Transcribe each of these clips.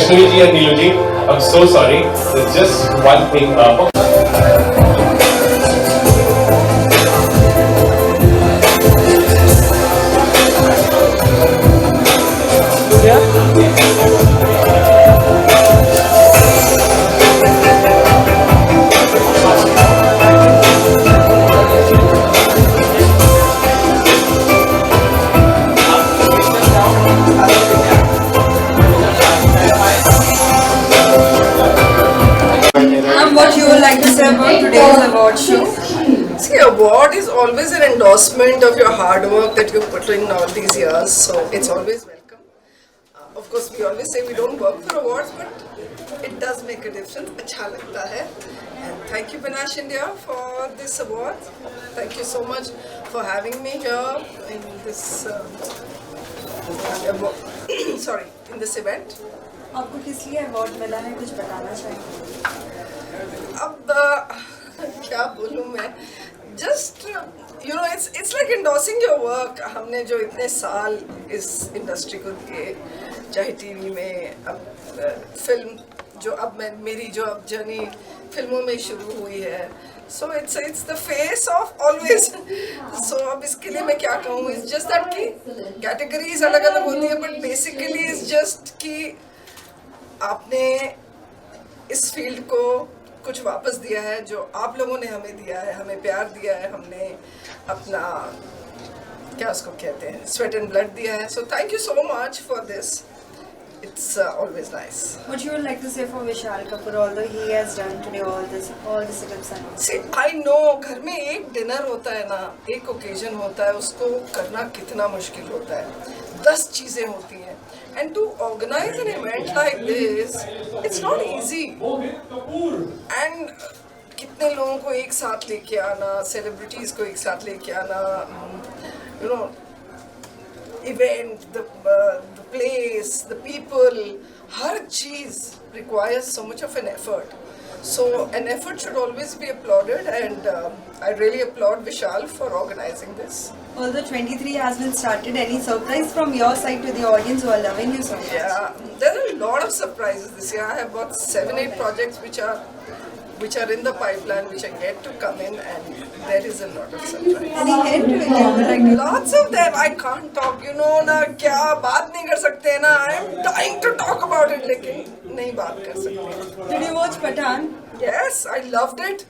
Vaishnavi ji and Neelu ji, I'm so sorry. There's just one thing. What you would like to say about today's award show? See, award is always an endorsement of your hard work that you put in all these years, so it's always welcome. Of course, we always say we don't work for awards, but it does make a difference. अच्छा लगता है. And thank you, Panache India, for this award. Thank you so much for having me here in this in this event. आपको किस लिए award मिला है, कुछ बताना चाहिए? अब क्या बोलूँ मैं, just you know it's like endorsing your work. हमने जो इतने साल इस इंडस्ट्री को दिए, चाहे टीवी में, अब फिल्म जो अब मेरी जो अब जर्नी फिल्मों में शुरू हुई है, so it's the face of always. So अब इसके लिए मैं क्या कहूँ, इट्स जस्ट दैट कि कैटेगरीज अलग अलग होती है, बट बेसिकली इट्स जस्ट कि आपने इस फील्ड को कुछ वापस दिया है, जो आप लोगों ने हमें दिया है, हमें प्यार दिया है, हमने अपना क्या उसको कहते हैं स्वेट एंड ब्लड दिया है. सो thank you so much for this. It's always nice. What you would like to say for Vishal Kapoor, although he has done today all this films and See, I know घर में एक dinner होता है ना, एक occasion होता है, उसको करना कितना मुश्किल होता है. 10 चीजें होती हैं, and to organize an event like this, it's not easy. And कितने लोगों को एक साथ लेके आना, सेलिब्रिटीज को एक साथ लेके आना, you know, event, the place, the people, हर चीज requires so much of an effort. So an effort should always be applauded, and I really applaud Vishal for organizing this. although 23 has been started, any surprise from your side to the audience who are loving you so much? Yeah, there are a lot of surprises this year. I have got 7-8 projects which are in the pipeline, which are yet to come in, and there is a lot of surprise. Any hint you would like to Lots of them. I can't talk, you know ना, क्या बात नहीं कर सकते ना. I am dying to talk about it, लेकिन नहीं बात कर सकते. Did you watch Pathaan? Yes, I loved it.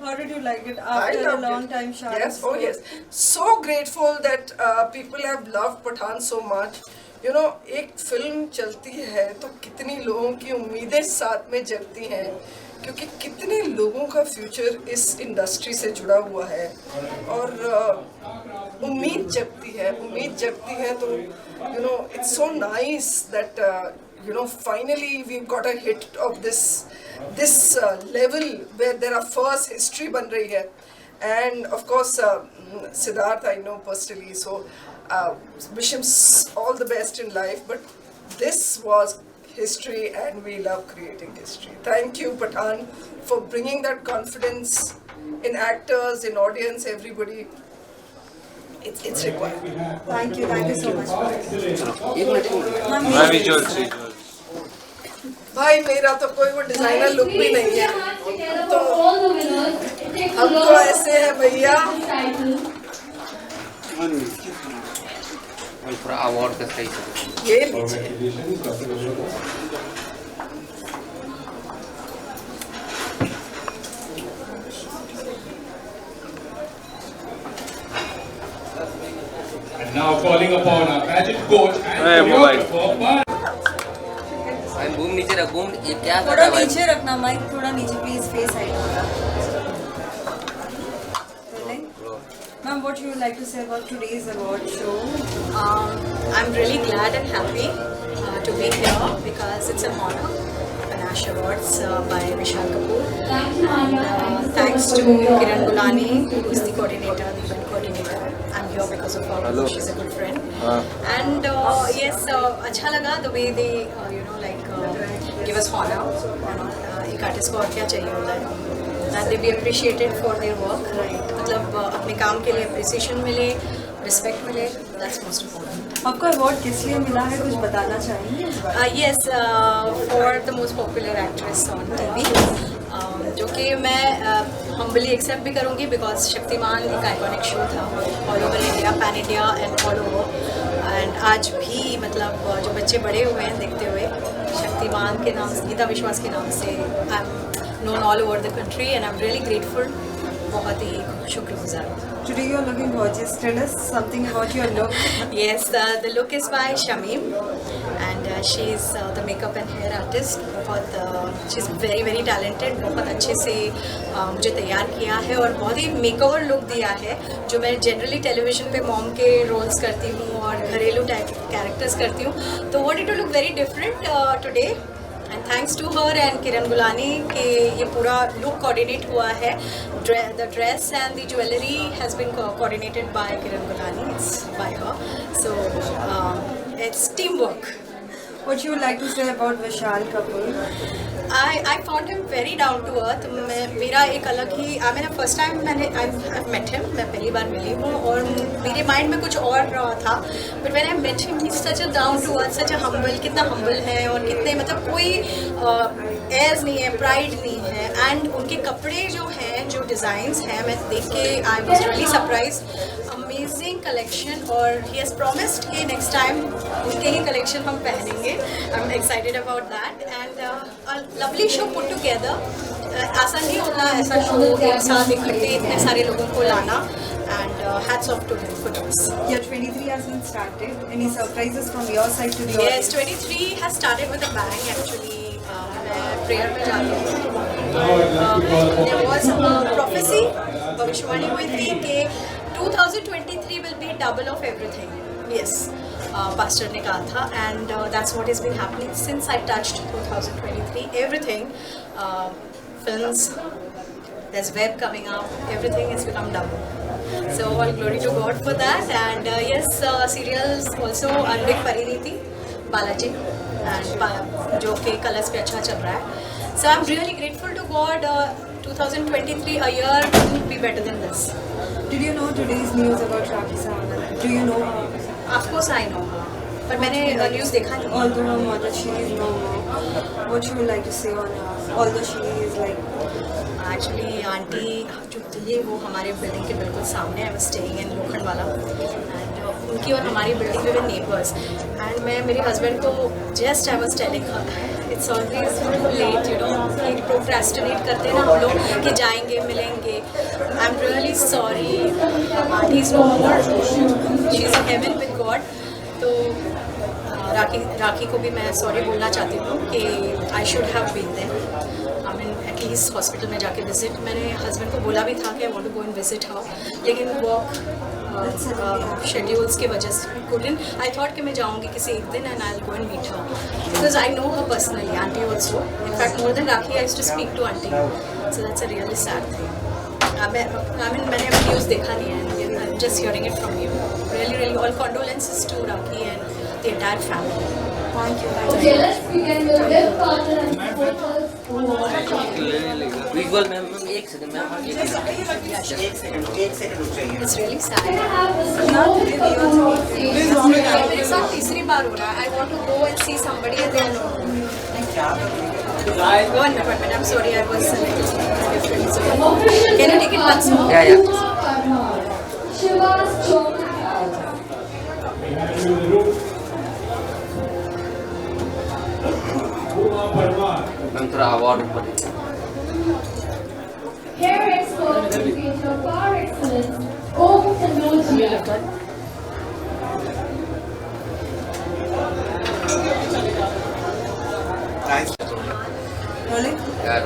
How did you like it I after a loved long it. time? Shah Yes, oh yes. So grateful that people have loved Pathaan so much. You know, एक film चलती है तो कितनी लोगों की उम्मीदें साथ में जगती हैं, क्योंकि कितने लोगों का फ्यूचर इस इंडस्ट्री से जुड़ा हुआ है, और उम्मीद जगती है तो you know it's so nice that you know finally we've got a hit of this level where there are first history बन रही है. And of course Siddharth I know personally, so wish him all the best in life, but this was history and we love creating history. Thank you Pathaan for bringing that confidence in actors, in audience, everybody. It's required. Thank you so much. मैं भी जोर से भाई मेरा तो कोई वो designer look भी नहीं है, तो हमको ऐसे है भैया. पूरा अवार्ड का सही से ये लीजिए. And now calling upon our pageant coach and Hey, mobile. choreographer. भाई बूम नीचे रख, बूम ये क्या कर थोड़ा रहा है भाई? नीचे रखना माइक, थोड़ा नीचे प्लीज, फेस हाइट होगा. Ma'am, what you would like to say about today's award show? I'm really glad and happy to be here because it's an honor. Panache Awards by Vishal Kapoor. And thanks to Kiran Gulani, who's the coordinator, the event coordinator. I'm here because of her. Hello. She's a good friend. And yes, अच्छा लगा the way they give us honor. एक artist को और क्या चाहिए होता है? And they be appreciated for their work. मतलब अपने काम के लिए appreciation मिले, respect मिले. that's most important. आपको अवार्ड किस लिए मिला है, कुछ बताना चाहेंगे इस बारे में? Yes, for the most popular actress on TV, जो कि मैं humbly एक्सेप्ट भी करूँगी बिकॉज शक्तिमान एक आइकॉनिक शो था all over India, pan India and all over, and आज भी मतलब जो बच्चे बड़े हुए हैं देखते हुए शक्तिमान के नाम से, गीता विश्वास के नाम से I am known all over the country and I am really grateful, बहुत ही शुक्रगुजार हूँ. Today you're looking gorgeous. Tell us something about your look. Yes, the look is by Shamim, and she's the makeup and hair artist. बहुत she's very talented. बहुत अच्छे से मुझे तैयार किया है और बहुत ही मेकओवर लुक दिया है, जो मैं जनरली टेलीविजन पे मॉम के रोल्स करती हूँ और घरेलू टाइप कैरेक्टर्स करती हूँ, तो wanted to look very different today. And thanks to her and Kiran Gulani कि ये पूरा look coordinate हुआ है. The dress and the jewelry has been coordinated by Kiran Gulani. It's by her. So it's teamwork. What you would like to say about Vishal Kapoor? I found him very down to earth. मेरा एक अलग ही मैंने first time I've met him, मैं पहली बार मिली हूँ और मेरे mind में कुछ और था, but when I met him he is such a down to earth, such a humble, कितना हम्बल है और कितने मतलब कोई एज नहीं है, प्राइड नहीं है, एंड उनके कपड़े जो हैं, जो डिज़ाइंस हैं, मैं देख के I was really surprised. Amazing collection और ही हैज़ प्रॉमिस्ड कि नेक्स्ट टाइम उनके ही कलेक्शन हम पहनेंगे. I am excited about that and lovely show put together. आसान नहीं होता ऐसा शो एक साथ इकट्ठे इतने सारे लोगों को लाना, and hats off to him for this. Your 23 has been started. Any surprises from your side to the Yes, audience? 23 has started with a bang actually. मैं प्रेयर में जाती हूँ. There was a prophecy, भविष्यवाणी हुई थी कि 2023 will be double of everything. Yes, pastor ने कहा था, and that's what has been happening since I touched 2023. Everything, films, there's web coming up, everything has become double. So all glory to God for that. And yes, serials also, Anvik Pariniti, Balaji, and जो कि colours पे अच्छा चल रहा है. So I'm really grateful to God. 2023, a year couldn't be better than this. Did you know today's news about Rakhi Sawant? Do you know her? Of course I know her, पर मैंने news देखा नहीं. Although her mother, she is no more. What you would like to say on her? Although she is like. Actually aunty जो थी वो हमारे building के बिल्कुल सामने, I was staying in Lokhandwala, and उनकी और हमारी बिल्डिंग में नेबर्स, एंड मैं मेरे हस्बैंड को just I was telling her it's always late, you know, कि प्रोक्रेस्टिनेट करते हैं ना हम लोग कि जाएंगे मिलेंगे. I am really sorry, aunty is no more, she is in heaven with God. तो राखी को भी मैं सॉरी बोलना चाहती हूँ कि I should have been there. I mean at least hospital में जाके विजिट, मैंने हस्बैंड को बोला भी था कि I want to go and visit her, लेकिन वर्क शेड्यूल्स की वजह से couldn't. आई थॉट कि मैं जाऊँगी किसी एक दिन and I will go and meet her because I know her personally, aunty also. In fact more than Rakhi I used to speak to aunty. So that's a really sad thing. मैंने अभी news देखा नहीं है, I am just hearing it from you. Really all condolences to Rakhi and the entire family. Thank you. Okay, let's begin with this partner and supporters. Visual ma'am, एक second ma'am, It's really sad. Can I have a slow Kapoor on stage? मेरे साथ तीसरी बार हो रहा है. I want to go and see somebody and they are not. One minute, I'm sorry, I was a little different. So, can you take it once more? Yeah. Shivas Chopra. Ma'am थोड़ा award ऊपर. Hair expert educator par excellence, Om Kanodia. Rolling? यार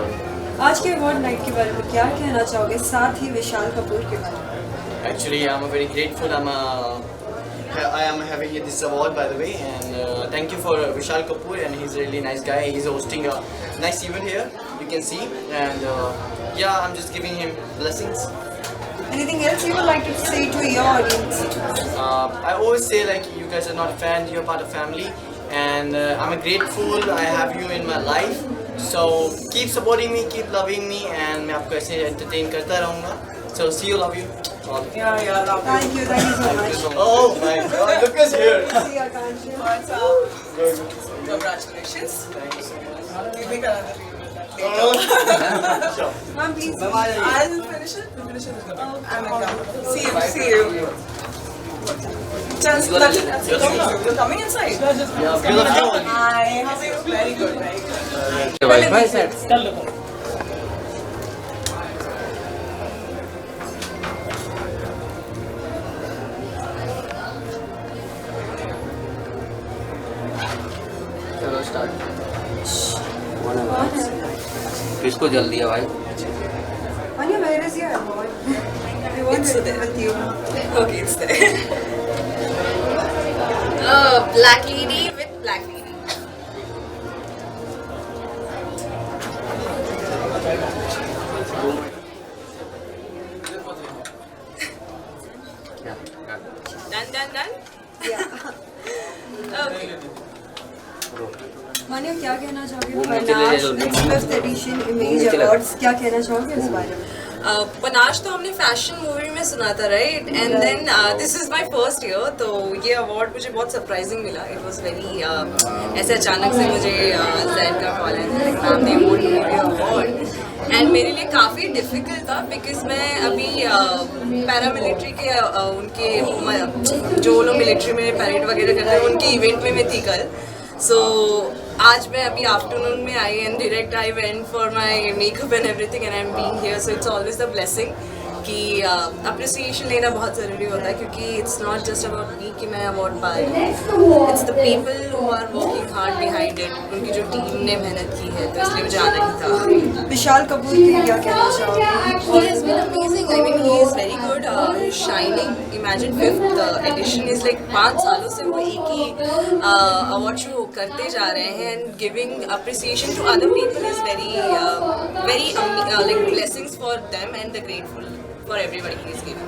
आज के award night के बारे में क्या कहना चाहोगे, साथ ही विशाल कपूर के बारे में? Actually, I'm very grateful. I am having this award, by the way, and thank you for Vishal Kapoor, and he's a really nice guy. He's hosting a nice event here, you can see, and yeah, I'm just giving him blessings. Anything else you would like to say to your audience? I always say, like, you guys are not fans, you're part of family, and I'm grateful I have you in my life. So keep supporting me, keep loving me, and मैं आपको ऐसे entertain करता रहूँगा. So see you, love you. Thank you so much. Oh my God, look us here. See you, Akansha. Congratulations. You make another reel with that. Ma'am, please. I'll finish it. I'm like, see you. Chance, you're coming inside. Yeah, beautiful. Hi, how are you? Very good, very good. Wi-Fi set. चलो start. किसको जल्दी है भाई? Anya, where is your award? We want It's to there. with you. Okay, it's there. Black lady with black lady. Done. Yeah. Okay. मानिया, क्या कहना चाहोगे वो नीचे ले पनाश लो, नीचे। 5th एडिशन इमेज नीचे ले। अवार्ड्स, क्या कहना चाहोगे इस बारे में? पनाश तो हमने फैशन मूवी में सुना था, right? And then this is my first year, तो ये अवार्ड मुझे बहुत सरप्राइजिंग मिला। इट वाज वेरी ऐसे अचानक से मुझे जैन का कॉल आया था, ma'am they want to give you award, and मेरे लिए काफ़ी डिफिकल्ट था बिकॉज मैं अभी पैरामिलिट्री के उनके जो लोग मिलिट्री में परेड वगैरह करते हैं उनके इवेंट में मैं थी कल। सो आज मैं अभी आफ्टरनून में आई and direct I went for my makeup and everything and I am being here, so it's always the blessing कि अप्रिसिएशन लेना बहुत ज़रूरी होता है, क्योंकि it's not just about me कि मैं अवार्ड पाई, it's the people who are working hard behind it, उनकी जो टीम ने मेहनत की है, तो इसलिए मुझे आना ही था। विशाल कपूर के लिए क्या कहना चाहोगे? He has been amazing. I mean, he is very good. He's shining. Imagine 5th edition is like 5 सालों से वो एक ही अवार्ड शो करते जा रहे हैं, and giving appreciation to other people is very like blessings for them and the grateful for everybody he is giving.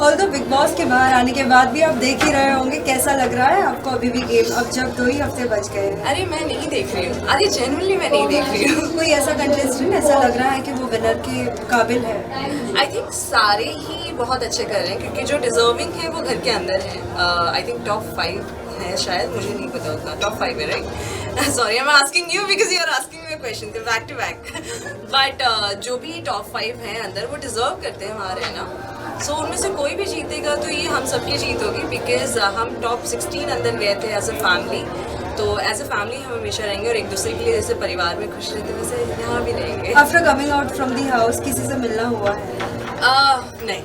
Although big boss के बाहर आने के बाद भी आप देख ही रहे होंगे, कैसा लग रहा है आपको अभी भी गेम, अब जब 2 ही हफ्ते बच गए हैं? अरे मैं नहीं देख रही हूँ, अरे जेन्युइनली मैं नहीं देख रही हूँ। कोई ऐसा कंटेस्टेंट ऐसा लग रहा है कि वो विनर के काबिल है? आई थिंक सारे ही बहुत अच्छे कर रहे हैं, क्योंकि जो डिजर्विंग है वो घर के अंदर है। आई थिंक टॉप 5 है शायद, मुझे नहीं पता उतना। टॉप 5 है, right? Sorry, I am asking you because you are asking me question back to back. But जो भी टॉप 5 हैं अंदर वो डिजर्व करते हैं वहाँ रहना। सो उनमें से कोई भी जीतेगा तो ये हम सबकी जीत होगी, बिकॉज हम टॉप 16 अंदर गए थे एज अ फैमिली, तो एज अ फैमिली हम हमेशा रहेंगे और एक दूसरे के लिए जैसे परिवार में खुश रहते हैं वैसे यहाँ भी रहेंगे। After coming out from the house किसी से मिलना हुआ है? नहीं,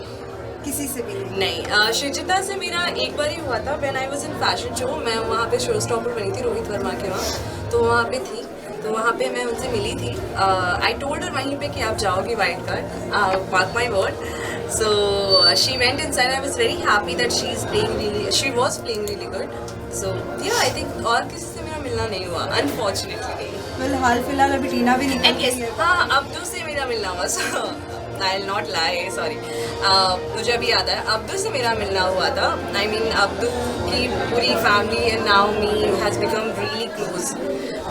किसी से भी नहीं? नहीं। श्रीजिता से मेरा एक बार ही हुआ था, when I was in fashion show. मैं वहाँ पे शो स्टॉपर बनी थी रोहित वर्मा के वहाँ, तो वहाँ पे थी, तो वहाँ पे मैं उनसे मिली थी। आई टोल्ड हर वहीं पे कि आप जाओगी wild card, mark my word. So she went inside. I was very happy that she was playing really good. So yeah, I think और किसी से मेरा मिलना नहीं हुआ, unfortunately। well, हाल फिलहाल अभी टीना भी निकल And yes, गई है। हाँ, अब्दू से मेरा मिलना हुआ। So I'll not lie, sorry। मुझे अभी याद है, अब्दू से मेरा मिलना हुआ था। I mean, अब्दू की पूरी family and now me has become really close.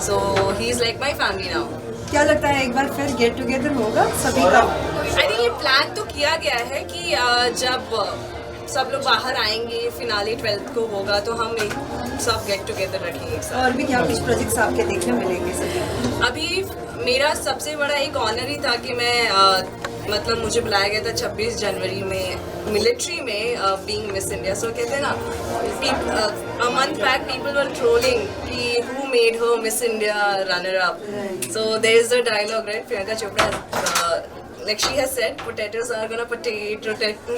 So he's like my family now। क्या लगता है एक बार फिर गेट टुगेदर होगा सभी का? आई थिंक ये प्लान तो किया गया है कि जब सब लोग बाहर आएंगे, फिनाले 12th को होगा, तो हम एक सब गेट टुगेदर रखेंगे एक साथ। और भी क्या कुछ प्रोजेक्ट्स आपके देखने मिलेंगे सभी? अभी मेरा सबसे बड़ा एक ऑनर ही था कि मैं मतलब मुझे बुलाया गया था 26 जनवरी में मिलिट्री में, बीइंग मिस इंडिया। सो कहते हैं ना, a month back people were trolling कि who made her Miss India runner up. So there is the dialogue, right? Priyanka Chopra like she has said, potatoes are gonna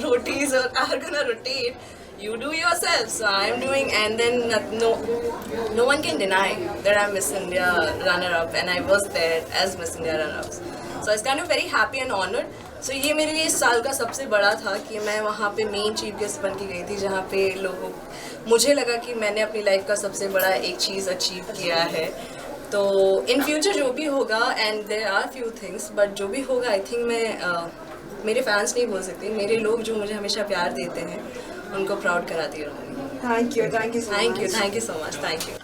rotis are gonna rotate. You do yourself, so I am doing, and then no one can deny that I'm Miss India runner-up, and I was there as Miss India runner-up. So I was kind of very happy and honored. So ये मेरे लिए इस साल का सबसे बड़ा था कि मैं वहाँ पे मेन चीफ गेस्ट बन के गई थी, जहाँ पे लोगों मुझे लगा कि मैंने अपनी लाइफ का सबसे बड़ा एक चीज़ अचीव किया है। तो इन फ्यूचर जो भी होगा, and there are few things, but जो भी होगा आई थिंक मैं मेरे फैंस नहीं बोल सकती, मेरे लोग जो मुझे हमेशा प्यार देते हैं उनको प्राउड कराती रहूँगी। Thank you so much, thank you.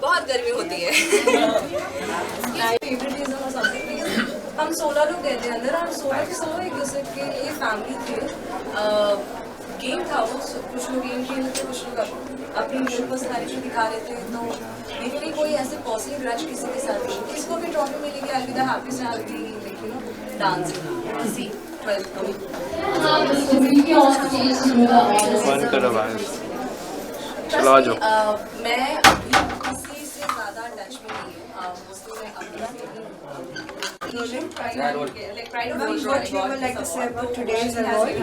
बहुत गर्मी होती है। फेवरेट रीजन और समथिंग हम 16 लोग गए थे अंदर और 16 के 16 एक दूसरे के लिए फैमिली थे। गेम था वो, कुछ लोग गेम खेल रहे थे, कुछ लोग अपनी मूड पर्सनैलिटी दिखा रहे थे। तो मेरे कोई ऐसे पर्सनल ग्रज किसी के साथ नहीं, किसको भी ट्रॉफी मिलेगी I will be the happiest, I will be like you know dancing सी 12 को। Now Mr. Vicky on stage to do the honors. बंद करो भाई, चलो आ जाओ। मैं अभी किसी से ज़्यादा टच में नहीं है, मोस्टली मैं अपना what you would like to say about today's award?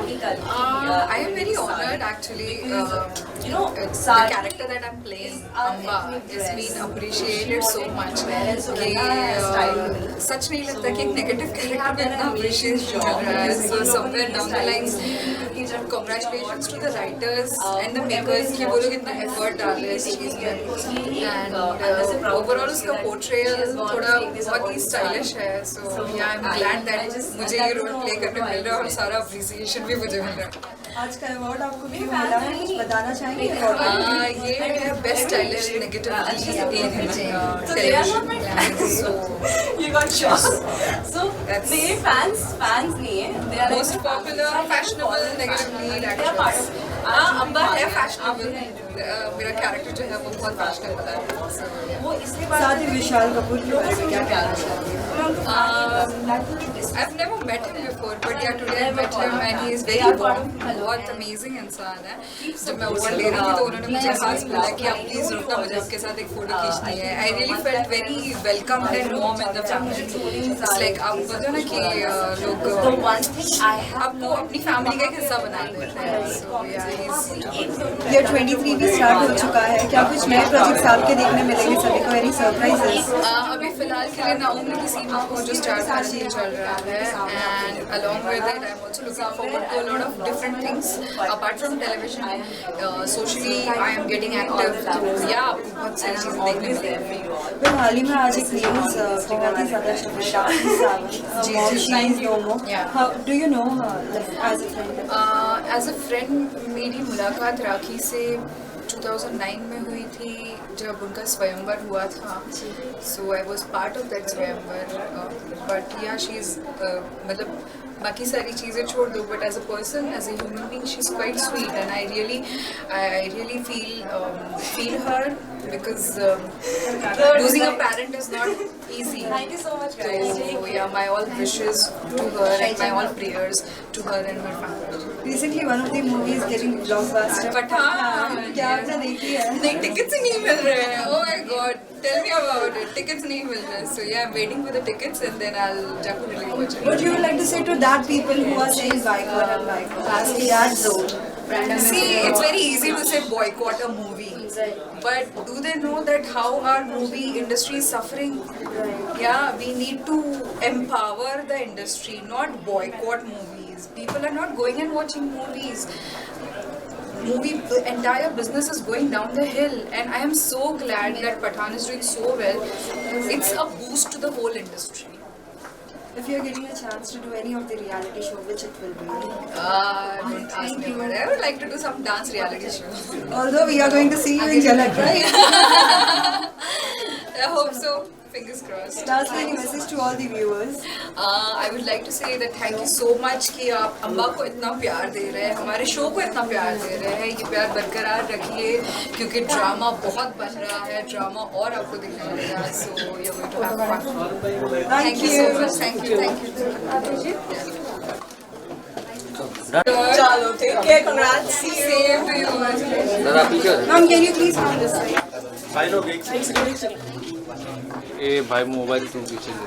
I am very honored actually. You know, The character that I'm playing, Amba, is being appreciated so much. कि सच नहीं लगता कि एक नेगेटिव कैरेक्टर में इतना अप्रिशिएट मिल रहा है. So somewhere down the lines, congratulations to the writers and the makers कि वो लोग इतना effort डाल रहे हैं इस चीज़ में. And overall उसका portrayal थोड़ा बहुत ही stylish है. So yeah, I'm glad that मुझे ये रोल प्ले करने मिल रहा है और सारा अप्रिसिएशन भी मुझे मिल रहा है. आज का अवार्ड आपको क्यों मिला है, कुछ बताना चाहेंगे? ये है best stylish negative You got shot. So मेरे fans नहीं है, they are most popular fashionable negative lead actress. Amba है फैशनेबल. मेरा कैरेक्टर जो है वो बहुत फैशनेबल है. वो इसके बाद साथ ही विशाल कपूर की वजह से क्या प्यार है? I've never met him before, but yeah, today I met him and he is very warm. बहुत amazing इंसान है. जब मैं अवार्ड ले रही थी तो उन्होंने मुझे खास बोला कि आप प्लीज रुकना, मुझे आपके साथ एक फोटो खींचनी है. I really felt very welcomed and warm in the family. It's like आप बोलते हो ना कि लोग आपको अपनी फैमिली का एक हिस्सा बना देते हैं. So yeah, he's ये 23 भी स्टार्ट हो चुका है, क्या कुछ नए प्रोजेक्ट्स आपके देखने मिलेंगे सभी को? Any surprises? अभी फिलहाल के लिए नाउमी की सीरीज को जो स्टार्ट करने चल रहा है. And along with it I am also looking forward to a lot of different things apart from television. Socially I am getting active. तो या आपको बहुत सारी चीज़ें देखने मिलेंगी. फिर हाल ही में आज एक न्यूज़ बहुत ही ज़्यादा How do you know her as a friend? As a friend मेरी मुलाकात राखी से 2009 में हुई थी जब उनका स्वयंवर हुआ था. So I was part of that swayamvar. But yeah she is मतलब बाकी सारी चीज़ें छोड़ दो, but as a person, as a human being, she is quite sweet and I really feel her because losing a parent is not easy. Thank you so much, guys. So yeah, my all wishes to her and my all prayers to her and her family. Recently, one of the movies getting blockbuster. Pathaan. क्या आपने देखी है? नहीं, tickets ही नहीं मिल रहे हैं. Oh my God, tell me about it. Tickets नहीं मिल रहे. So yeah, I'm waiting for the tickets and then I'll definitely watch it. What you would like to say to that people who are saying boycott and boycott? Asking that zone. See, it's very easy to say boycott a movie, but do they know that how our movie industry is suffering? Yeah, we need to empower the industry, not boycott movies. People are not going and watching movies. The entire business is going down the hill, and I am so glad that Pathaan is doing so well. It's a boost to the whole industry. If you're getting a chance to do any of the reality show, which it will be? Don't ask me, but I would like to do some dance reality show. Although we are going to see you in Jhalak, right? I hope so. Fingers crossed. Lastly, any message to all the viewers? I would like to say that thank you so much कि आप अम्बा को इतना प्यार दे रहे हैं, हमारे show को इतना प्यार दे रहे हैं. ये प्यार बरकरार रखिए क्योंकि ड्रामा बहुत बन रहा है. ड्रामा और आपको दिखने मिलेगा. So you're going to have fun. Thank you so much. Thank you. Chalo, take care. Congrats. Same to you. दादा पीछे हो. Ma'am, can you please come this side? ए भाई मोबाइल तुम पीछे ले.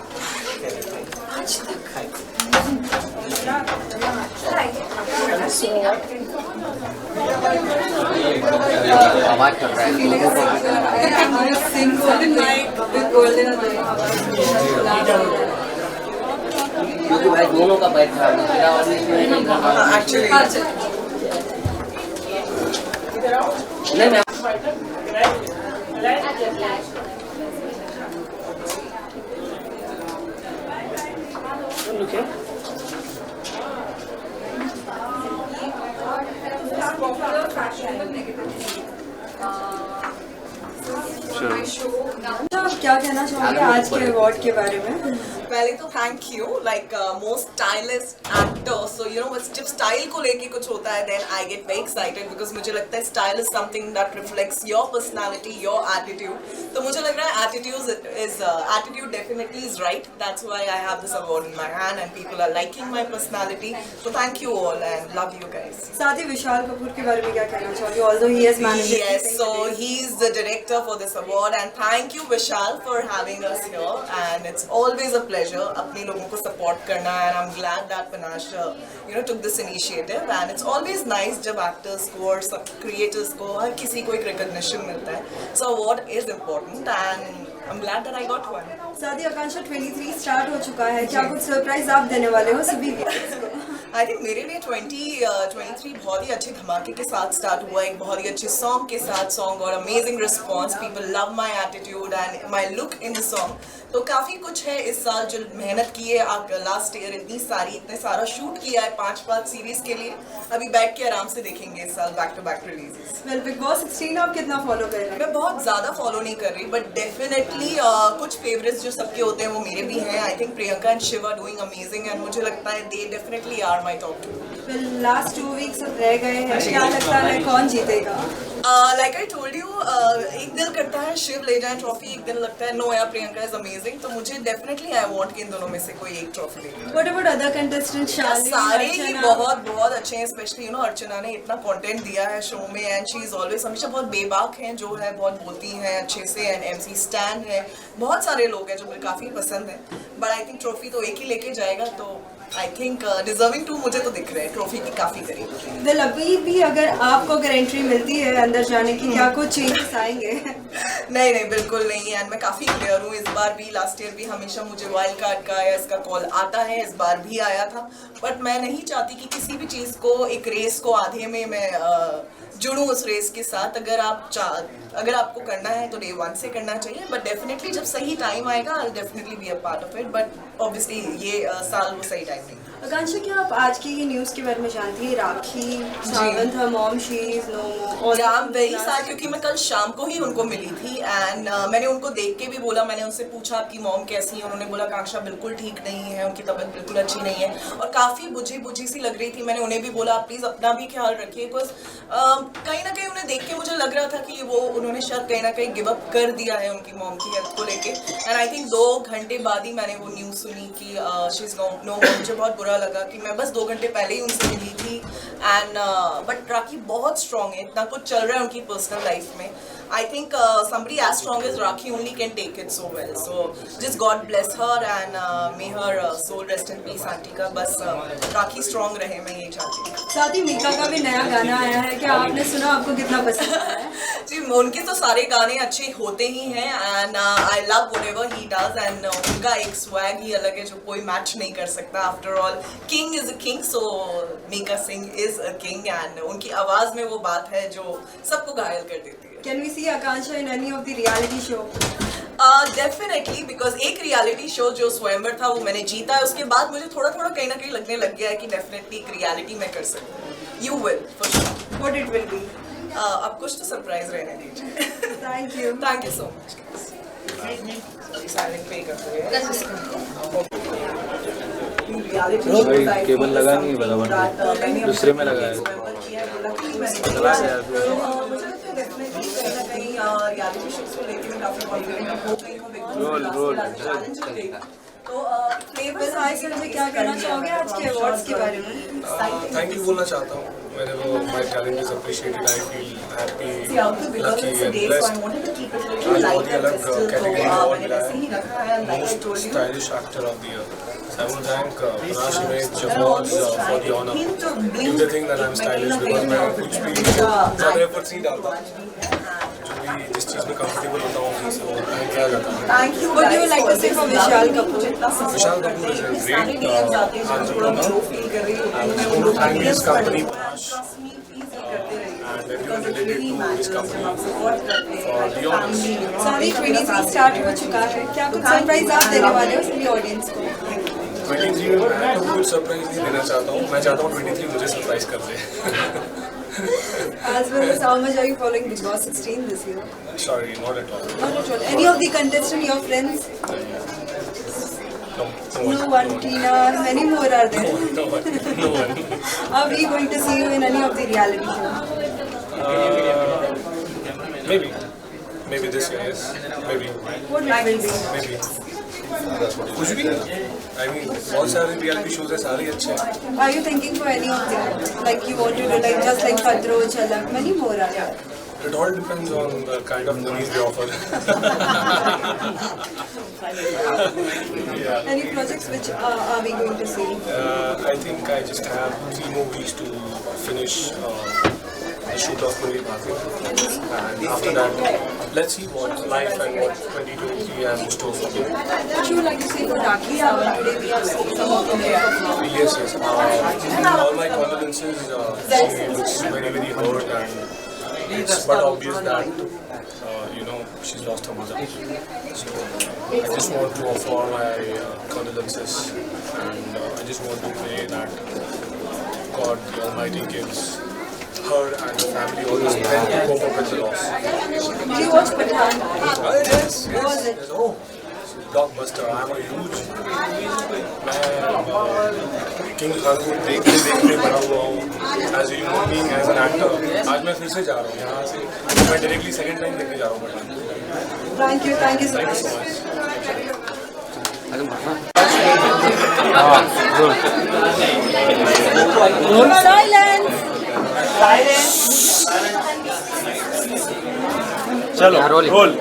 आवाज कर रहा है क्योंकि भाई दोनों का बैठ खराब है. मेरा और इसमें नहीं मैं Popular fashionable negative. चलो आप क्या कहना चाहोगे आज के अवार्ड के बारे में? पहले तो thank you like most stylist actor so you know जब स्टाइल को लेके कुछ होता है then I get very excited because मुझे लगता है style is something that reflects your personality your attitude तो मुझे लग रहा है attitude definitely is right that's why I have this award in my hand and people are liking my personality so thank you all and love you guys. साथ ही विशाल कपूर के बारे में क्या कहना चाहोगे? Although he has managed Yes, so he is the director for this award and thank you Vishal for having us here and it's always a pleasure अपने लोगों को support करना and I'm glad that Panache took this initiative and it's always nice जब actors को और सब creators को हर किसी को एक recognition मिलता है so award is important and I'm glad that I got one. साथ ही आकांक्षा 23 स्टार्ट हो चुका है, क्या कुछ सरप्राइज आप देने वाले हो सभी को? आई थिंक मेरे लिए 23 बहुत ही अच्छे धमाके के साथ स्टार्ट हुआ, एक बहुत ही अच्छे सॉन्ग के साथ सॉन्ग और amazing response, people love my attitude and my look in the song. तो काफ़ी कुछ है इस साल जो मेहनत की है लास्ट ईयर, इतने सारा शूट किया है 5 सीरीज के लिए, अभी बैठ के आराम से देखेंगे इस साल back to back releases. Well Bigg Boss 16 आप कितना फॉलो कर रहे हैं? मैं बहुत ज़्यादा फॉलो नहीं कर रही बट डेफिनेटली कुछ फेवरेट्स जो सबके होते हैं वो मेरे भी हैं। I think Priyanka and Shiv are doing amazing and मुझे लगता है they definitely are my top 2। Last 2 weeks रह गए हैं, क्या लगता है कौन जीतेगा? लाइक आई टोल्ड यू, एक दिल करता है शिव ले जाए ट्रॉफी, एक दिन लगता है नो यार प्रियंका इज अमेजिंग, तो मुझे डेफिनेटली आई वांट कि इन दोनों में से कोई एक ट्रॉफी ले। What about other contestants? सारे ही बहुत अच्छे हैं, स्पेशली अर्चना ने इतना कंटेंट दिया है शो में एंड शी इज ऑलवेज हमेशा बहुत बेबाक हैं, जो है बहुत बोलती हैं अच्छे से एंड MC स्टैन है, बहुत सारे लोग हैं जो मुझे काफ़ी पसंद है बट आई थिंक ट्रॉफी तो एक ही लेके जाएगा, तो आई थिंक डिजर्विंग टू मुझे तो दिख रहा है ट्रॉफी की काफ़ी करीब। वेल अभी भी अगर आपको अगर एंट्री मिलती है अंदर जाने की, क्या कुछ चेंजेस आएंगे? नहीं बिल्कुल नहीं एंड मैं काफ़ी क्लियर हूँ, इस बार भी लास्ट ईयर भी हमेशा मुझे वाइल्ड कार्ड का या इसका कॉल आता है, इस बार भी आया था बट मैं नहीं चाहती कि किसी भी चीज़ को एक रेस को आधे में मैं जुड़ूँ उस रेस के साथ। अगर आपको करना है तो डे 1 से करना चाहिए बट डेफिनेटली जब सही टाइम आएगा I definitely be a part of it but obviously ये साल वो सही टाइम नहीं। आकांक्षा क्या आप आज की ये न्यूज़ के बारे में जानती है? Rakhi Sawant her mom she is no more. I am very sad क्योंकि मैं कल शाम को ही उनको मिली थी एंड मैंने उनको देख के भी बोला, मैंने उनसे पूछा आपकी मॉम कैसी है, उन्होंने बोला आकांक्षा बिल्कुल ठीक नहीं है, उनकी तबीयत बिल्कुल अच्छी नहीं है और काफ़ी बुझी सी लग रही थी। मैंने उन्हें भी बोला आप प्लीज़ अपना भी ख्याल रखिए बिकॉज कहीं ना कहीं उन्हें देख के मुझे लग रहा था कि वो उन्होंने शायद कहीं ना कहीं गिव अप कर दिया है उनकी मॉम की हेल्थ को लेके एंड आई थिंक 2 घंटे बाद ही मैंने वो न्यूज़ सुनी कि शी इज़ नो। मुझे बहुत बुरा लगा कि मैं बस 2 घंटे पहले ही उनसे मिली थी एंड बट राखी बहुत स्ट्रॉन्ग है, इतना कुछ चल रहा है उनकी पर्सनल लाइफ में। I think somebody as strong as Rakhi only can take it so well. So just God bless her and may her soul rest in peace aunty का, बस राखी स्ट्रॉन्ग रहे, मैं यही चाहती हूँ। साथ ही मीका का भी नया गाना आया है, क्या आपने सुना? आपको कितना पसंद आया है? जी उनके तो सारे गाने अच्छे होते ही हैं and I love whatever he does and उनका एक स्वैग ही अलग है जो कोई मैच नहीं कर सकता। After all king is a king, so Mika Singh is a king and उनकी आवाज़ में वो बात है जो सबको घायल कर देती है। Can we see Akanksha in any of the reality show? Definitely because एक रियलिटी शो जो स्वयंवर था वो मैंने जीता है, उसके बाद मुझे थोड़ा कहीं ना कहीं लगने लग गया है कि डेफिनेटली एक रियलिटी में कर सकती हूँ। You will for sure. What it will be? अब कुछ तो सरप्राइज रहने दीजिए। Thank you so much. Silent पे करते भाई केबल लगा नहीं बराबर, दूसरे में लगा है। चला गया रोल तो फ्लेवर्स आए संजय, क्या कहना चाहोगे आज के अवार्ड्स के बारे में? थैंक यू बोलना चाहता हूँ। मेरे को my talent is appreciated, I feel happy, lucky and blessed. आज बहुत ही अलग कैटेगरी में अवार्ड मिला है, most stylish actor of the year. I want to thank Panache Image Awards for the honor. You they think that I'm stylish because मैं कुछ भी ज़्यादा एफर्ट्स नहीं डालता, जो भी जिस चीज़ में कंफर्टेबल होता हूँ उसको मैं किया जाता हूँ। What do you like to say for Vishal Kapoor? Vishal Kapoor is a great entrepreneur. I want to thank his company Panache and everyone related to his company for the honors. सारी 23 start हो चुका है, क्या कुछ surprise आप देने वाले हो सभी ऑडियंस को? 23 में मैं तो कुछ सरप्राइज नहीं देना चाहता हूँ, मैं चाहता हूँ 23 मुझे सरप्राइज कर दे। As well as how much are you following Big Boss 16 this year? Sorry, not at all. Not at all. Any of the contestants, your friends? No one, Tina, many more are there. No one. Are we going to see you in any of the reality shows? Maybe this year, yes. Maybe. What will be? Maybe. कुछ भी I mean, बहुत सारे reality shows हैं, सारे अच्छे हैं. Are you thinking for any of them? Like you want to do like just like Khatro, Chalak, many more are there. It all depends on the kind of movies they offer. Yeah. Any projects which are we going to see? I think I just have 3 more weeks to finish the shoot of Movie Bhagwan. And after that, let's see what life and what 2023 has in store for me. Would you like to see for Rakhi Sawant? Today we have seen some of them. Yes. All my condolences. She looks very, very hurt, and it's but obvious that she's lost her mother. So I just want to offer my condolences, and I just want to pray that God the Almighty gives her and the family all the strength to cope up with the loss. Did you watch Pathaan? Yes. How was it? Oh, blockbuster. I'm a huge. मैं king Khan को देखते बड़ा हुआ हूँ as a human being as an actor. आज मैं फिर से जा रहा हूँ यहाँ से. मैं डायरेक्टली सेकंड टाइम देखने जा रहा हूँ Pathaan. Thank you so much. चलो roll.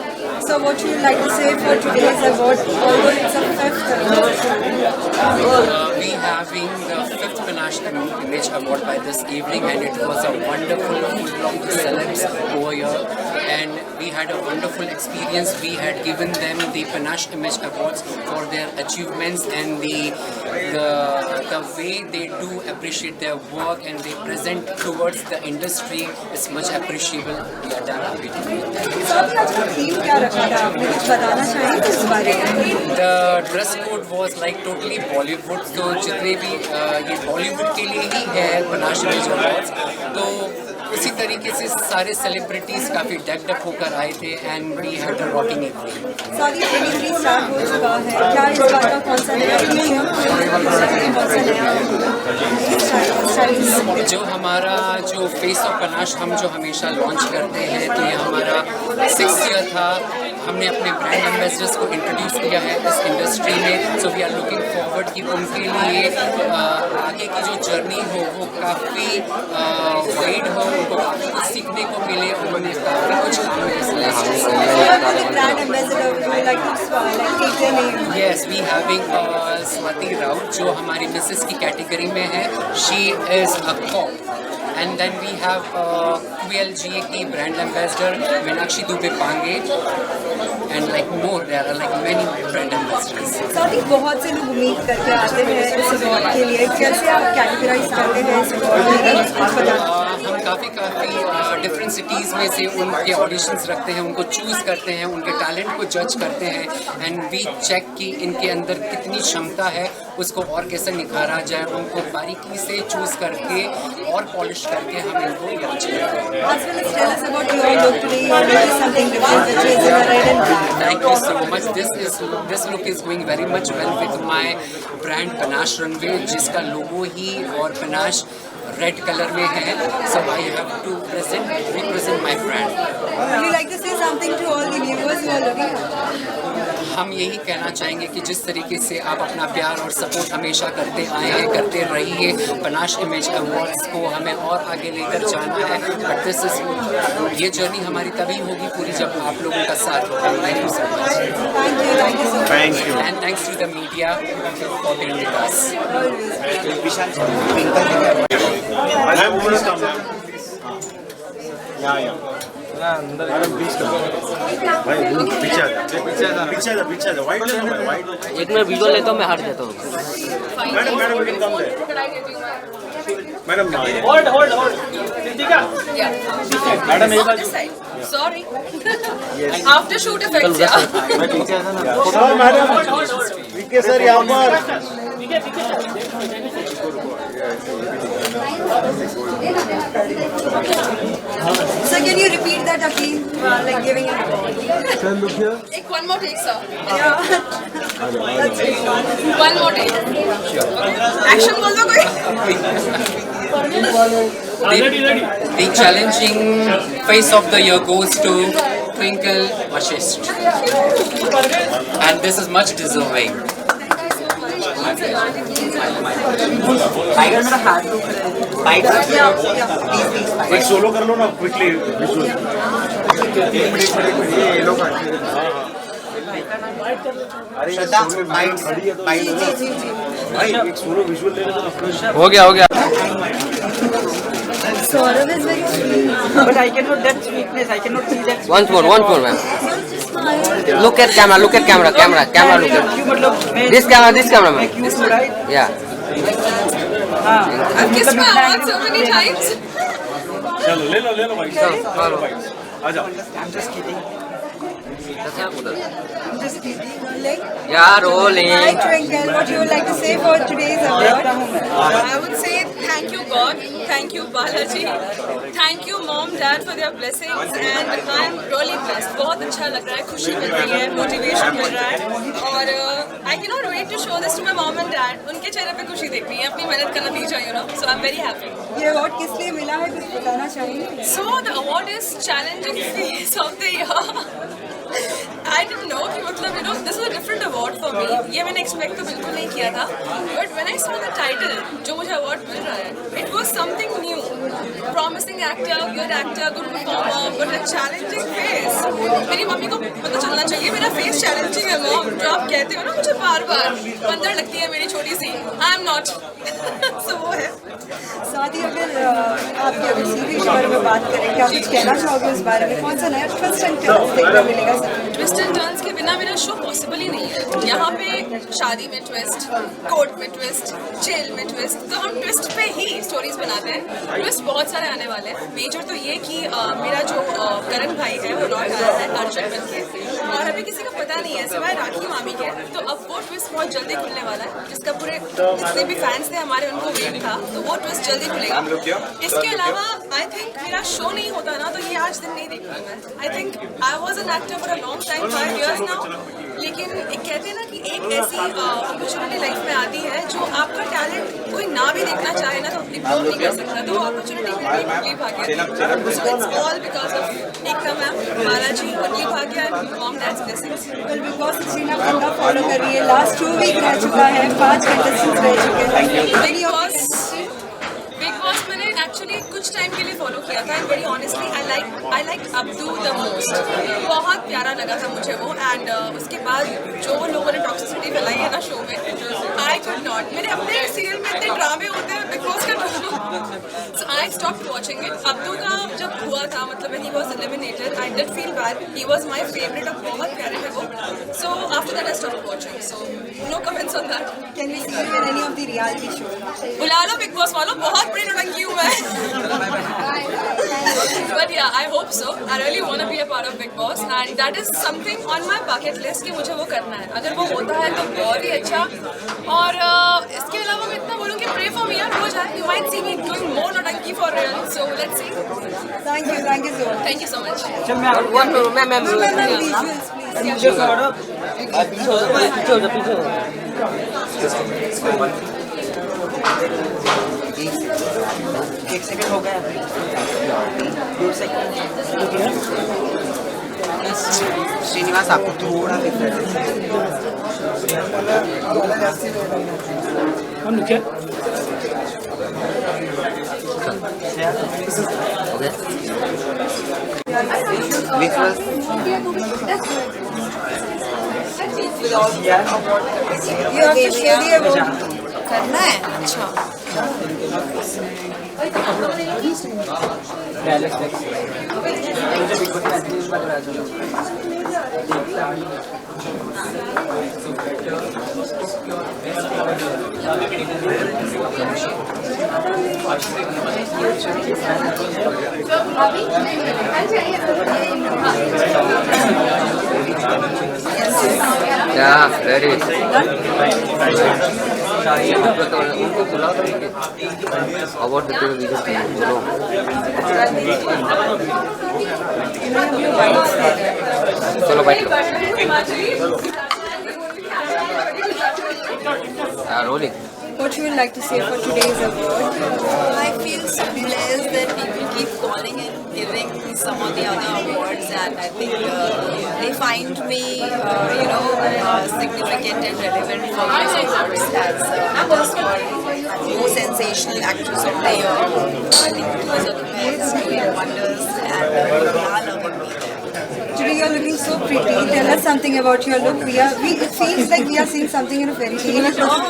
So what would you like to say for today's award? Although it's a 5th. We having the 5th Panache Image Award by this evening, and it was a wonderful full of celebs over here, and we had a wonderful experience. We had given them the Panache Image Awards for their achievements and the way they do appreciate their work and they present towards the industry is much appreciable. We are damn happy to be there. So आज का theme क्या रखा था आपने? कुछ बताना चाहेंगे इस बारे में? The dress code was like totally Bollywood. So जितने भी ये बॉलीवुड के लिए ही है Panache Image Awards, तो उसी तरीके से सारे सेलिब्रिटीज काफी डेक्ड अप होकर आए थे and we had a rocking evening. सारी 23 स्टार्ट हो चुका है. क्या इस बार का कौन सा नया जो हमारा जो फेस ऑफ पनाश हम जो हमेशा लॉन्च करते हैं, तो ये हमारा 6th ईयर था. हमने अपने ब्रांड एम्बेसडर्स को इंट्रोड्यूस किया है इस इंडस्ट्री में. So we are looking forward कि उनके लिए आगे की जो जर्नी हो वो काफ़ी वाइड हो, उनको काफ़ी कुछ सीखने को मिले. उन्होंने काफ़ी कुछ yes we having Swati Raut जो हमारी मिसेस की कैटेगरी में है. She is a cop. And then we have QLGA की brand ambassador Meenakshi Dubey Pange, and like more, there are like many brand ambassadors. साथ ही बहुत से लोग उम्मीद करके आते हैं इस अवार्ड के लिए. कैसे आप कैटेगराइज करते हैं इस अवार्ड में? हम काफ़ी डिफरेंट सिटीज़ में से उनके ऑडिशंस रखते हैं, उनको चूज़ करते हैं, उनके टैलेंट को जज करते हैं एंड वी चेक कि इनके अंदर कितनी क्षमता है, उसको और कैसे निखारा जाए. उनको बारीकी से चूज़ करके और पॉलिश करके हम इनको लॉन्च करते हैं. Thank you so much. This look is going very much well with my brand Panache Runway, जिसका लोगो ही और Panache रेड कलर में है. So I have to represent my brand. Would you like to say something to all the viewers who are looking at? हम यही कहना चाहेंगे कि जिस तरीके से आप अपना प्यार और सपोर्ट हमेशा करते आए हैं, करते रहिए. Panache Image Awards को हमें और आगे लेकर जाना है. बट ये जर्नी हमारी तभी होगी पूरी जब आप लोगों का साथ होगा. Thank you so much. Thank you. And thanks to the media for being with us. अंदर एक मैं वीडियो लेता हूँ, मैं हट जाता हूँ. मैडम मेरे पास Sorry. After shoot effects, yeah. Madam sir यहाँ पर So can you repeat that again, like giving an award? Sir, look here. One more take, sir. Yeah. That's it. One more take. Action बोल दो कोई. The challenging face of the year goes to Twinkle Vashist. And this is much deserving. एक solo कर लो ना quickly visual एक solo visual ले लो हो गया Saurav is very sweet. But I cannot that sweetness. I cannot see that. Once more, ma'am. Look at camera. Look at camera. Look at this camera, ma'am. Yeah. I've kissed my award so many times. चलो ले लो भाई चलो भाई आ जाओ I'm just kidding. Yeah, rolling. Hi Twinkle, what you would like to say for today's award? I would say thank you God, thank you Balaji, thank you mom, dad for their blessings and I am really blessed. बहुत अच्छा लग रहा है, खुशी मिल रही है, motivation मिल रहा है और I cannot wait to show this to my mom and dad. उनके चेहरे पे खुशी देखनी है, अपनी मेहनत का नतीजा you know. So I'm very happy. ये award किस लिए मिला है कुछ बताना चाहिए? So the award is challenging face of the year. I didn't know कि मतलब you know this is a different award for me. ये मैंने expect तो बिल्कुल नहीं किया था. But when I saw the title, जो मुझे award मिल रहा है, it was something new. Promising actor, good performer, but a challenging face. मेरी मम्मी को पता चलना चाहिए मेरा face challenging है mom. जो आप कहते हो ना मुझे बार-बार बंदर लगती है मेरी छोटी सी. I am not. So वो है. साथ ही अगर आपकी अगर सीरीज के बारे में बात करें, क्या कुछ कहना चाहोगे इस बारे में? कौन सा नया ट्विस्ट एंड टर्न्स देखने मिलेगा? ट्विस्ट एंड टर्न्स के बिना मेरा शो पॉसिबल ही नहीं है. यहाँ पे शादी में ट्विस्ट, कोर्ट में ट्विस्ट, जेल में ट्विस्ट, तो हम ट्विस्ट पे ही स्टोरीज बनाते हैं. ट्विस्ट बहुत सारे आने वाले हैं. मेजर तो ये कि मेरा जो करण भाई है वो लौट आया है अर्जुन बन के और अभी किसी को पता नहीं है सिवाय राखी मामी के. तो अब वो ट्विस्ट बहुत जल्दी खुलने वाला है जिसका पूरे जितने भी फैंस थे हमारे उनको वेट था. तो वो ट्विस्ट जल्दी खुलेगा. इसके अलावा आई थिंक मेरा शो नहीं होता ना तो ये आज दिन नहीं देख पाऊँ मैं. I think I was an actor for a long time 5 years now. लेकिन एक कहते हैं ना कि एक ऐसी अपॉर्चुनिटी लाइफ में आती है जो आपका टैलेंट कोई ना भी देखना चाहे ना तो इम्प्रूव नहीं कर सकता. तो वो opportunity Kundali Bhagya. So it's all because of Ekta ma'am, Balaji, Kundali Bhagya and mom dads blessings. कल बिग बॉस सीना पूरा फॉलो कर रही है. लास्ट 2 वीक रह चुका है, 5 कंटेस्टेंट्स रह चुके हैं. बिग बॉस मैंने एक्चुअली कुछ टाइम के लिए फॉलो किया था and very honestly I like Abdu the most. बहुत प्यारा लगा था मुझे वो. एंड उसके बाद जो लोगों ने टॉक्सिसिटी फैलाई है ना शो में, आई कुड नॉट. मेरे अपने सीरियल में इतने ड्रामे होते हैं बिग बॉस का drama. So I stop watching it. Abdu का जब हुआ था मतलब when he was eliminated I did feel bad. He was my favourite और बहुत प्यारे थे वो. So after that I stop watching. So no comments on that. Can we see you in any of the reality show? बुला लो big boss वालों, बहुत बड़ी नौटंकी हूँ मैं. But yeah, I hope so. I really want to be a part of Big Boss and that is something on my bucket list कि मुझे वो करना है. अगर वो होता है तो बहुत ही अच्छा. और इसके अलावा मैं इतना बोलूँ कि pray for me यार हो जाए. You might see me doing more नौटंकी for real. So let's see. Thank you so much. Thank you so much. Ma'am. Visuals एक सेकंड हो गया. 2 सेकंड. श्रीनिवास आपको थोड़ा डिफरेंट करना है. अच्छा Yeah, ready. उनको बुलाओ तो अवार्ड देते हुए वीडियो बोलो। चलो बैठ लो। Rolling. What you would like to say for today's award? I feel so blessed that people keep calling and giving some of the other awards, and I think they find me, significant and relevant for these awards as just for most sensational actress of the year. I think those are the best doing wonders, and they are loving me there. Today you are looking so pretty. Tell us something about your look. It feels like we are seeing something in a fairy tale. Oh,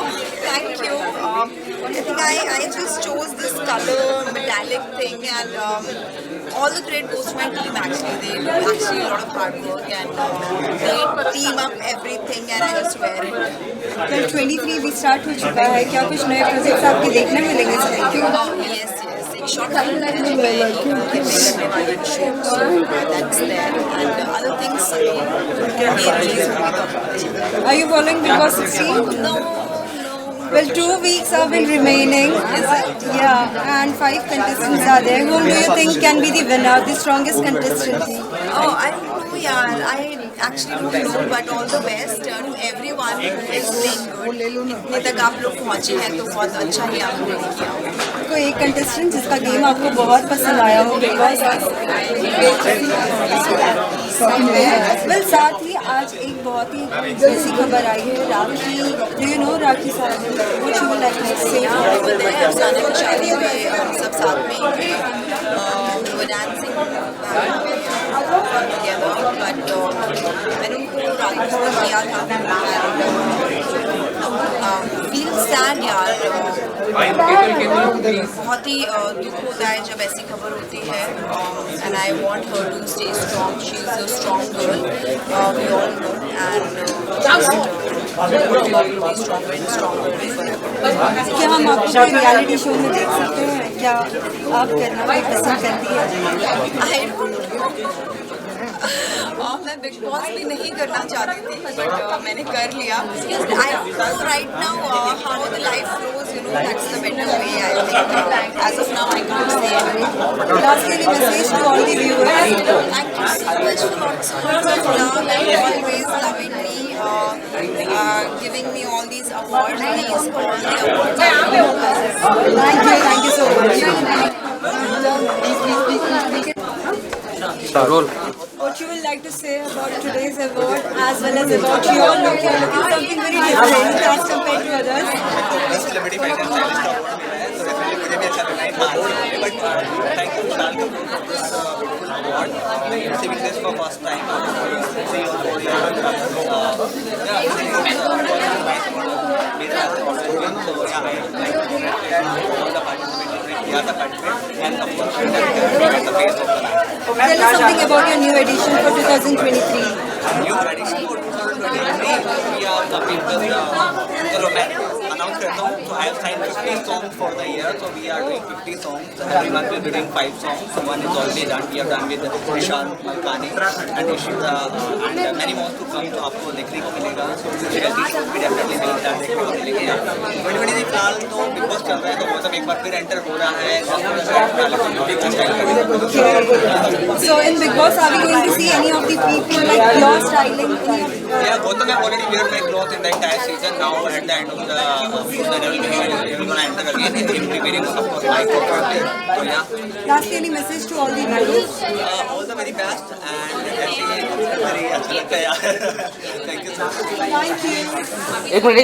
thank you. I think I just chose this color metallic thing, and all the credit goes to my team actually. They do actually a lot of hard work, and they team up everything, and I just wear it. Well, 23 भी start हो चुका है. क्या कुछ नए projects आपके देखने मिलेंगे इस टाइम के? Oh, yes. एक शॉर्ट फिल्म करने वाले shoot, so that's there, and other things Are you following Big Boss 16? No. Well, 2 weeks have been remaining. Is it? Yeah, and 5 contestants are there. Whom do you think can be the winner, the strongest contestant? Oh, I don't know, yeah. I actually don't know, but all the best to everyone who is playing good. इतने तक आप लोग पहुँचे हैं तो बहुत अच्छा ही आप लोगों ने किया। कोई एक कंटेस्टेंट जिसका गेम आपको बहुत पसंद आया हो बिग बॉस? वेल, साथ ही आज एक बहुत ही ऐसी खबर आई है राखी, डू यू नो राखी साहब? What you would like to say? अफसाने की शादी में हम सब साथ में ही थे, we were dancing together, but मैंने उनको राखी को किया था, feel sad यार, बहुत ही दुख होता है जब ऐसी खबर होती है, and I want her to stay strong. She is a strong girl, we all know, and क्या हम आपको रियलिटी शो में देख सकते हैं? क्या आप करना भी पसंद करती हैं? मैं बिग बॉस भी नहीं करना चाहती थी, बट मैंने कर लिया. I don't know right now how the life flows, that's the better way, I think. As of now, I can't say anything. Lastly, message to all the viewers. Thank you so much for lots of love and always loving me, giving me all these awards. These all the awards. Thank you so much. Roll. What you would like to say about today's award as well as about your look? You're looking something very different as compared to others. Celebrity Fashion Stylist Award है, तो definitely मुझे भी अच्छा लग रहा है आज, but thank you Vishal Kapoor for this award. Receiving this for first time after 3 or 4 years. Tell us something about your new edition for 2023. New edition for 2023, we are the people, the romance announce करता हूँ. So I have signed 50 songs for the year. So we are doing 50 songs. Every month we are doing 5 songs. So one is already done. We have done with Vishal, Malkani, and Ishita, and many more to come. तो आपको देखने को मिलेगा. So we definitely will देखने को मिलेंगे. 2023 फिलहाल तो बिग बॉस चल रहा है, तो वो सब एक बार फिर एंटर हो रहा है. So in Big Boss, are we going to see any of the people like your styling? Yeah, Gautam have already wear my clothes in the entire season. Now at the end of the season, everyone gonna enter again. He's preparing of course my clothes only. So yeah. Lastly, any message to all the viewers? All the very best and very अच्छा लगता है यार. Thank you so much. एक minute